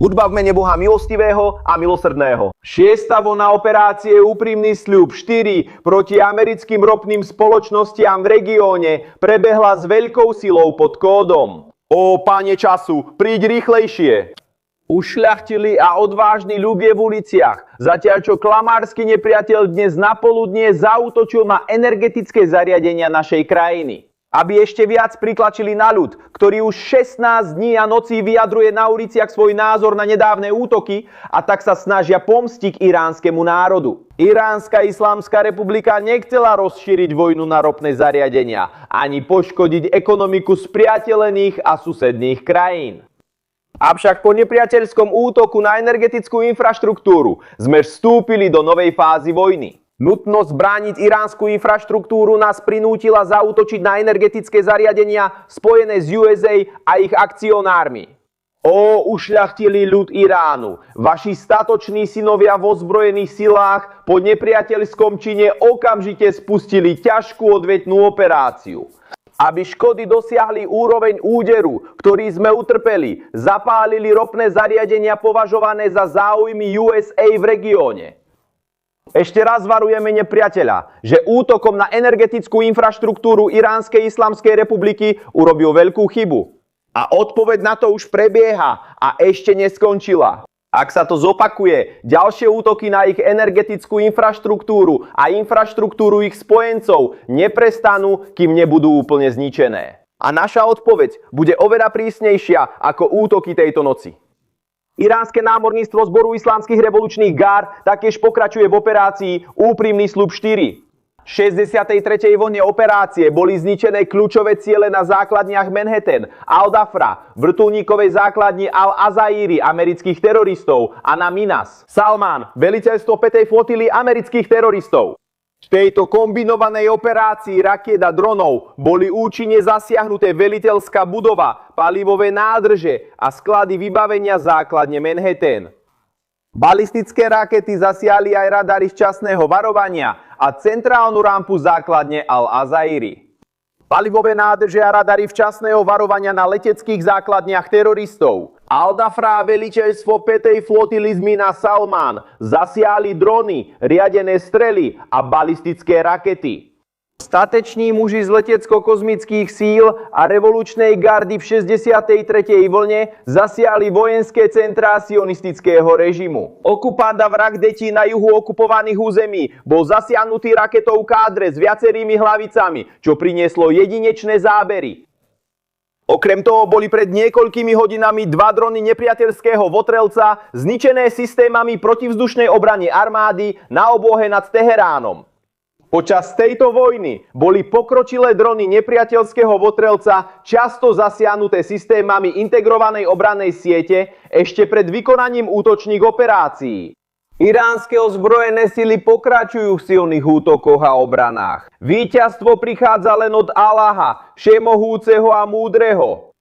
Hudba v mene Boha milostivého a milosrdného. 6. vlna operácie Úprimný sľub 4 proti americkým ropným spoločnostiam v regióne prebehla s veľkou silou pod kódom. Ó, Pane času, príď rýchlejšie. Ušľachtili a odvážny ľud je v uliciach, zatiaľ čo klamársky nepriateľ dnes napoludnie zaútočil na energetické zariadenia našej krajiny. Aby ešte viac pritlačili na ľud, ktorý už 16 dní a nocí vyjadruje na uliciach svoj názor na nedávne útoky a tak sa snažia pomstiť iránskemu národu. Iránska islamská republika nechcela rozšíriť vojnu na ropné zariadenia, ani poškodiť ekonomiku spriateľených a susedných krajín. Avšak po nepriateľskom útoku na energetickú infraštruktúru sme vstúpili do novej fázy vojny. Nutnosť brániť iránsku infraštruktúru nás prinútila zaútočiť na energetické zariadenia spojené s USA a ich akcionármi. Ó, ušľachtilý ľud Iránu, vaši statoční synovia v ozbrojených silách po nepriateľskom čine okamžite spustili ťažkú odvetnú operáciu. Aby škody dosiahli úroveň úderu, ktorý sme utrpeli, zapálili ropné zariadenia považované za záujmy USA v regióne. Ešte raz varujeme nepriateľa, že útokom na energetickú infraštruktúru Iránskej islamskej republiky urobil veľkú chybu. A odpoveď na to už prebieha a ešte neskončila. Ak sa to zopakuje, ďalšie útoky na ich energetickú infraštruktúru a infraštruktúru ich spojencov neprestanú, kým nebudú úplne zničené. A naša odpoveď bude oveľa prísnejšia ako útoky tejto noci. Iránske námorníctvo Zboru islamských revolučných gárd taktiež pokračuje v operácii Úprimný sľub 4. V 63. vlne operácie boli zničené kľúčové ciele na základniach Manhattan, Al-Dafra, vrtuľníkovej základni Al-Azairi amerických teroristov a na Minas, Salman, veliteľstvo 5. flotily amerických teroristov. V tejto kombinovanej operácii rakiet a dronov boli účinne zasiahnuté veliteľská budova, palivové nádrže a sklady vybavenia základne Manhattan. Balistické rakety zasiahli aj radary včasného varovania a centrálnu rampu základne Al-Azairi. Palivové nádrže a radary včasného varovania na leteckých základniach teroristov. Al-Dafra a veliteľstvo 5. flotily z Mina Salman zasiahli drony, riadené strely a balistické rakety. Stateční muži z letecko-kozmických síl a revolučnej gardy v 63. vlne zasiahli vojenské centrá sionistického režimu. Okupant a vrah detí na juhu okupovaných území bol zasiahnutý raketou Kádre s viacerými hlavicami, čo prinieslo jedinečné zábery. Okrem toho boli pred niekoľkými hodinami 2 drony nepriateľského Votrelca zničené systémami protivzdušnej obrany armády na oblohe nad Teheránom. Počas tejto vojny boli pokročilé drony nepriateľského Votrelca často zasiahnuté systémami integrovanej obrannej siete ešte pred vykonaním útočných operácií. Iránske ozbrojené sily pokračujú v silných útokoch a obranách. Víťazstvo prichádza len od Allaha, všemohúceho a múdreho.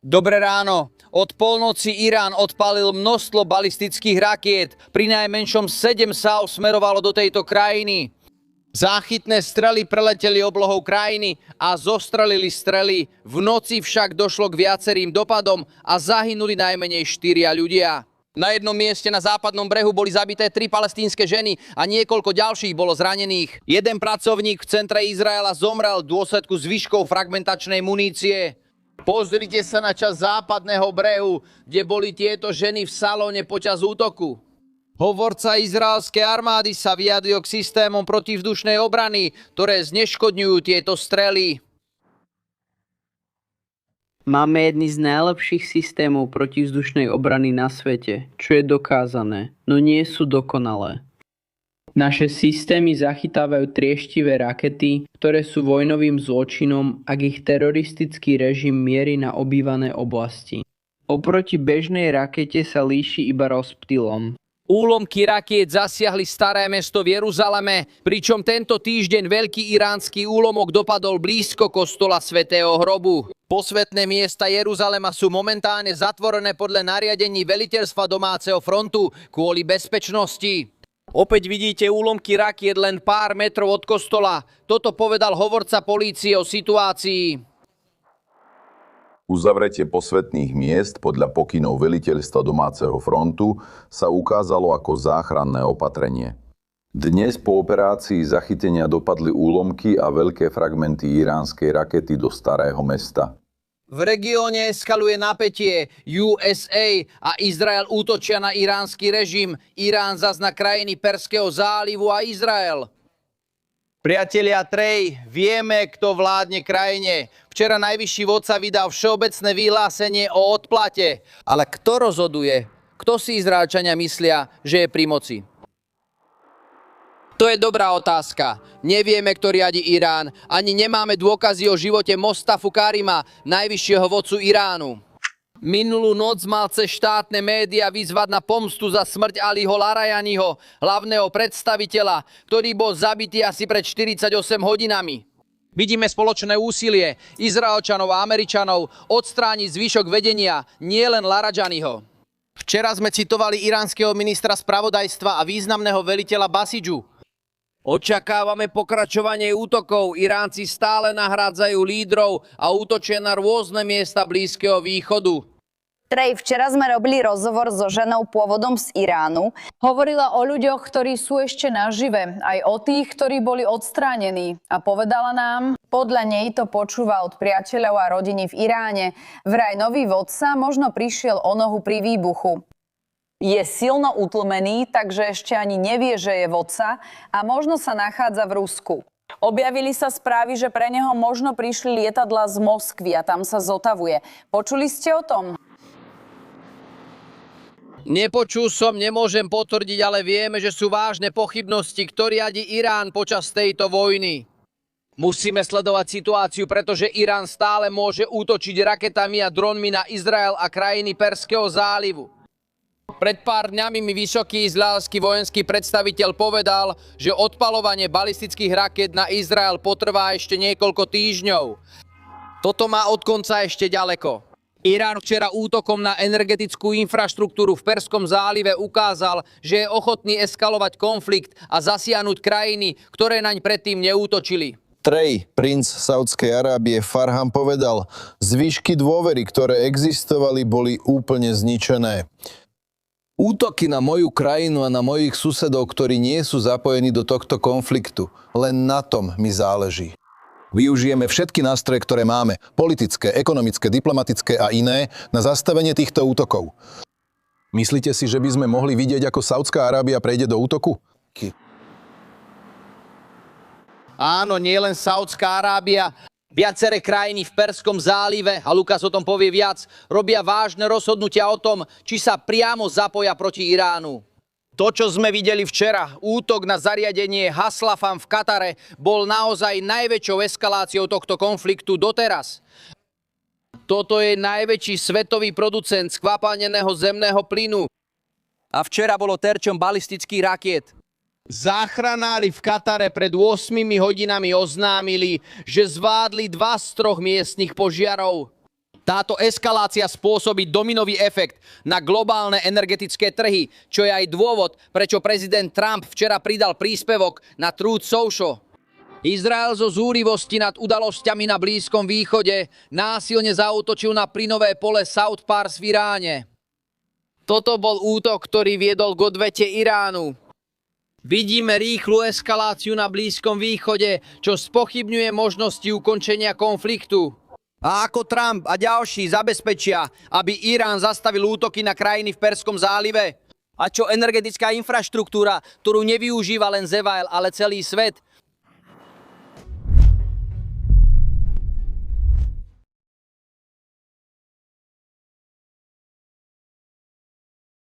Dobré ráno. Od polnoci Irán odpálil množstvo balistických rakiet. Prinajmenšom 7 sa smerovalo do tejto krajiny. Záchytné strely preleteli oblohou krajiny a zostrelili strely. V noci však došlo k viacerým dopadom a zahynuli najmenej 4 ľudia. Na jednom mieste na západnom brehu boli zabité 3 palestínske ženy a niekoľko ďalších bolo zranených. Jeden pracovník v centre Izraela zomrel v dôsledku zvyškov fragmentačnej munície. Pozrite sa na časť západného brehu, kde boli tieto ženy v salóne počas útoku. Hovorca izraelskej armády sa vyjadril k systémom protivzdušnej obrany, ktoré zneškodňujú tieto strely. Máme jedny z najlepších systémov protivzdušnej obrany na svete, čo je dokázané, no nie sú dokonalé. Naše systémy zachytávajú trieštivé rakety, ktoré sú vojnovým zločinom, ak ich teroristický režim mierí na obývané oblasti. Oproti bežnej rakete sa líši iba rozptylom. Úlomky rakiet zasiahli staré mesto v Jeruzaleme, pričom tento týždeň veľký iránsky úlomok dopadol blízko kostola Svätého hrobu. Posvätné miesta Jeruzalema sú momentálne zatvorené podľa nariadení veliteľstva domáceho frontu kvôli bezpečnosti. Opäť vidíte úlomky rakiet len pár metrov od kostola. Toto povedal hovorca polície o situácii. Uzavretie posvätných miest podľa pokynov veliteľstva domáceho frontu sa ukázalo ako záchranné opatrenie. Dnes po operácii zachytenia dopadli úlomky a veľké fragmenty iránskej rakety do Starého mesta. V regióne eskaluje napätie. USA a Izrael útočia na iránsky režim. Irán zas na krajiny Perského zálivu a Izrael. Priatelia Trej, vieme, kto vládne krajine. Včera najvyšší vodca vydal všeobecné vyhlásenie o odplate. Ale kto rozhoduje? Kto si Izraelčania myslia, že je pri moci? To je dobrá otázka. Nevieme, kto riadi Irán. Ani nemáme dôkazy o živote Mostafu Karima, najvyššieho vodcu Iránu. Minulú noc mal cez štátne médiá vyzvať na pomstu za smrť Aliho Larajaniho, hlavného predstaviteľa, ktorý bol zabitý asi pred 48 hodinami. Vidíme spoločné úsilie Izraelčanov a Američanov odstrániť zvyšok vedenia, nielen Larajaniho. Včera sme citovali iránskeho ministra spravodajstva a významného veliteľa Basidžu. Očakávame pokračovanie útokov. Iránci stále nahrádzajú lídrov a útočia na rôzne miesta Blízkeho východu. Trej, včera sme robili rozhovor so ženou pôvodom z Iránu. Hovorila o ľuďoch, ktorí sú ešte nažive, aj o tých, ktorí boli odstránení. A povedala nám, Podľa nej to počúva od priateľov a rodiny v Iráne. Vraj nový vodca možno prišiel o nohu pri výbuchu. Je silno utlmený, takže ešte ani nevie, že je vodca a možno sa nachádza v Rusku. Objavili sa správy, že pre neho možno prišli lietadlá z Moskvy a tam sa zotavuje. Počuli ste o tom? Nepočul som, nemôžem potvrdiť, ale vieme, že sú vážne pochybnosti, kto riadi Irán počas tejto vojny. Musíme sledovať situáciu, pretože Irán stále môže útočiť raketami a dronmi na Izrael a krajiny Perského zálivu. Pred pár dňami mi vysoký izraelský vojenský predstaviteľ povedal, že odpaľovanie balistických raket na Izrael potrvá ešte niekoľko týždňov. Toto má od konca ešte ďaleko. Irán včera útokom na energetickú infraštruktúru v Perskom zálive ukázal, že je ochotný eskalovať konflikt a zasiahnuť krajiny, ktoré naň predtým neútočili. Trej, princ Saudskej Arábie Farham povedal, zvyšky dôvery, ktoré existovali, boli úplne zničené. Útoky na moju krajinu a na mojich susedov, ktorí nie sú zapojení do tohto konfliktu, len na tom mi záleží. Využijeme všetky nástroje, ktoré máme, politické, ekonomické, diplomatické a iné, na zastavenie týchto útokov. Myslíte si, že by sme mohli vidieť, ako Saudská Arábia prejde do útoku? Áno, nielen Saudská Arábia. Viaceré krajiny v Perskom zálive, a Lukas o tom povie viac, robia vážne rozhodnutia o tom, či sa priamo zapoja proti Iránu. To, čo sme videli včera, útok na zariadenie Haslafam v Katare, bol naozaj najväčšou eskaláciou tohto konfliktu doteraz. Toto je najväčší svetový producent skvapalneného zemného plynu. A včera bolo terčom balistických rakiet. Záchranári v Katare pred 8 hodinami oznámili, že zvládli 2 z 3 miestnych požiarov. Táto eskalácia spôsobí dominový efekt na globálne energetické trhy, čo je aj dôvod, prečo prezident Trump včera pridal príspevok na Truth Social. Izrael zo zúrivosti nad udalosťami na Blízkom východe násilne zaútočil na plynové pole South Pars v Iráne. Toto bol útok, ktorý viedol k odvete Iránu. Vidíme rýchlu eskaláciu na Blízkom východe, čo spochybňuje možnosti ukončenia konfliktu. A ako Trump a ďalší zabezpečia, aby Irán zastavil útoky na krajiny v Perskom zálive? A čo energetická infraštruktúra, ktorú nevyužíva len Izrael, ale celý svet?